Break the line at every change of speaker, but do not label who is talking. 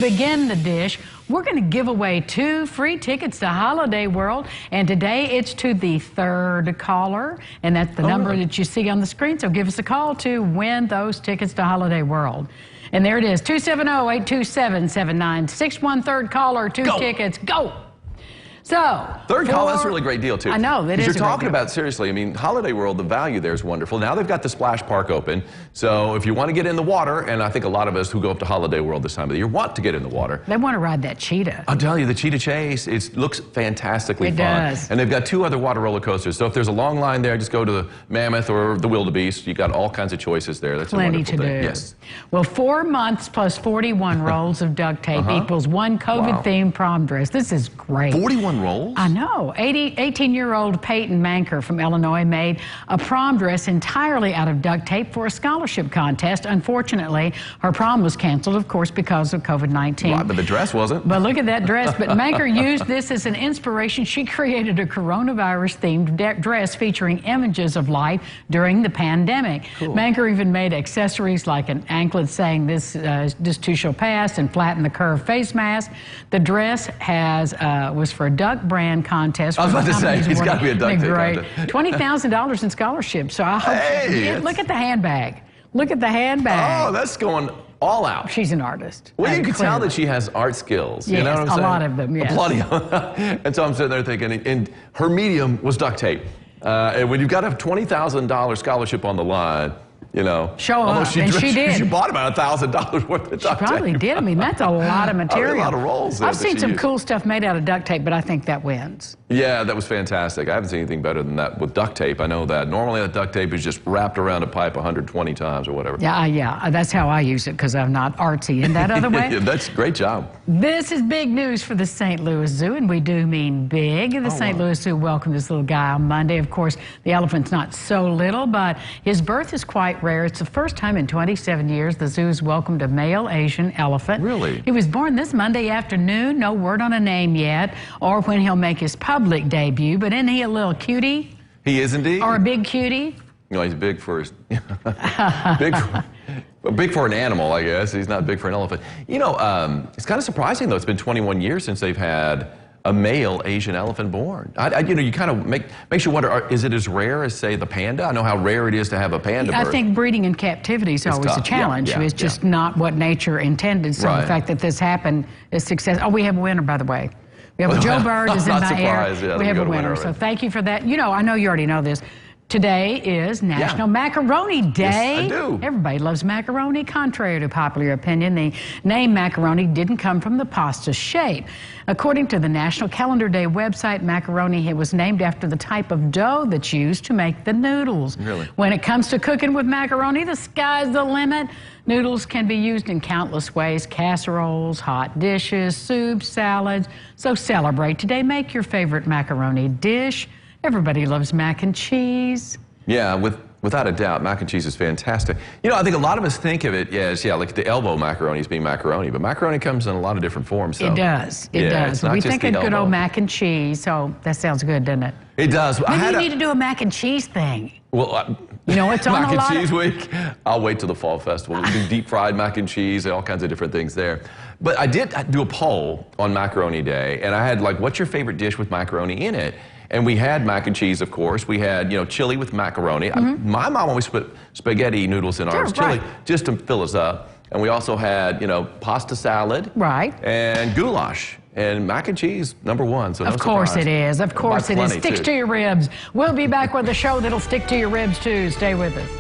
Begin the dish. We're going to give away 2 free tickets to Holiday World, and today it's to the 3rd caller, and that's the number that you see on the screen. So give us a call to win those tickets to Holiday World. And there it is, 270-827-7961. 3rd caller, 2 tickets. Go! So,
3rd call, that's a really great deal, too.
I know, that is
you're talking about, seriously, I mean, Holiday World, the value there is wonderful. Now they've got the splash park open, so if you want to get in the water, and I think a lot of us who go up to Holiday World this time of the year want to get in the water.
They want to ride that cheetah.
I'll tell you, the Cheetah Chase, it looks fantastically fun.
It does.
And they've got 2 other water roller coasters, so if there's a long line there, just go to the Mammoth or the Wildebeest. You've got all kinds of choices there. That's
Plenty
a wonderful
to
thing.
do.
Yes.
Well, 4 months plus 41 rolls of duct tape equals 1 COVID-themed prom dress. This is great.
41 rolls?
I know. 18-year-old Peyton Manker from Illinois made a prom dress entirely out of duct tape for a scholarship contest. Unfortunately, her prom was canceled, of course, because of COVID-19.
Right, but the dress wasn't.
But look at that dress. But Manker used this as an inspiration. She created a coronavirus-themed dress featuring images of life during the pandemic. Cool. Manker even made accessories like an anklet saying this too shall pass and flatten the curved face mask. The dress was for a duck brand contest.
I was about to say, it's got to be a duck tape contest.
$20,000 in scholarships. So I hope look at the handbag. Look at the handbag.
Oh, that's going all out.
She's an artist.
Well, you can tell that she has art skills.
Yes,
you know what I'm saying?
a lot of them, yes.
Plenty of them. And so I'm sitting there thinking, and her medium was duct tape. And when you've got a $20,000 scholarship on the line, you know.
Show up, and she did.
She bought about $1,000 worth of duct tape.
She probably did. I mean, that's a lot of material.
A lot of rolls.
I've seen some cool stuff made out of duct tape, but I think that wins.
Yeah, that was fantastic. I haven't seen anything better than that with duct tape. I know that. Normally, that duct tape is just wrapped around a pipe 120 times or whatever.
Yeah, that's how I use it because I'm not artsy in that other way.
Yeah, that's a great job.
This is big news for the St. Louis Zoo, and we do mean big. The St. Louis Zoo welcomed this little guy on Monday. Of course, the elephant's not so little, but his birth is quite rare. It's the first time in 27 years the zoo has welcomed a male Asian elephant.
Really?
He was born this Monday afternoon. No word on a name yet or when he'll make his public debut, but isn't he a little cutie?
He is indeed.
Or a big cutie?
No, he's big for his big for an animal, I guess. He's not big for an elephant. You know, it's kind of surprising though. It's been 21 years since they've had a male Asian elephant born. You know, you kind of makes you wonder, is it as rare as, say, the panda? I know how rare it is to have a panda birth.
I think breeding in captivity is always a challenge. It's just not what nature intended. So the fact that this happened is success. Oh, we have a winner, by the way. We have Joe Bird is in my ear.
Yeah,
we have a winner. So thank you for that. You know, I know you already know this. Today is National Macaroni Day.
Yes, I do.
Everybody loves macaroni. Contrary to popular opinion, the name macaroni didn't come from the pasta shape. According to the National Calendar Day website, macaroni was named after the type of dough that's used to make the noodles.
Really?
When it comes to cooking with macaroni, the sky's the limit. Noodles can be used in countless ways: casseroles, hot dishes, soups, salads. So celebrate today. Make your favorite macaroni dish. Everybody loves mac and cheese.
Yeah, without a doubt, mac and cheese is fantastic. You know, I think a lot of us think of it as, like the elbow macaroni as being macaroni, but macaroni comes in a lot of different forms. So.
It does. It does. We think of good old mac and cheese, so that sounds good, doesn't it?
It does.
Maybe you need to do a mac and cheese thing.
Well,
you know, it's on
mac and cheese week. I'll wait till the fall festival. We do deep fried mac and cheese, all kinds of different things there. But I did do a poll on Macaroni Day, and I had like, what's your favorite dish with macaroni in it? And we had mac and cheese, of course. We had, chili with macaroni. My mom always put spaghetti noodles in ours, chili, just to fill us up. And we also had, pasta salad.
Right.
And goulash. And mac and cheese, #1. So
of course it is. Of course it is. Sticks to your ribs. We'll be back with a show that'll stick to your ribs, too. Stay with us.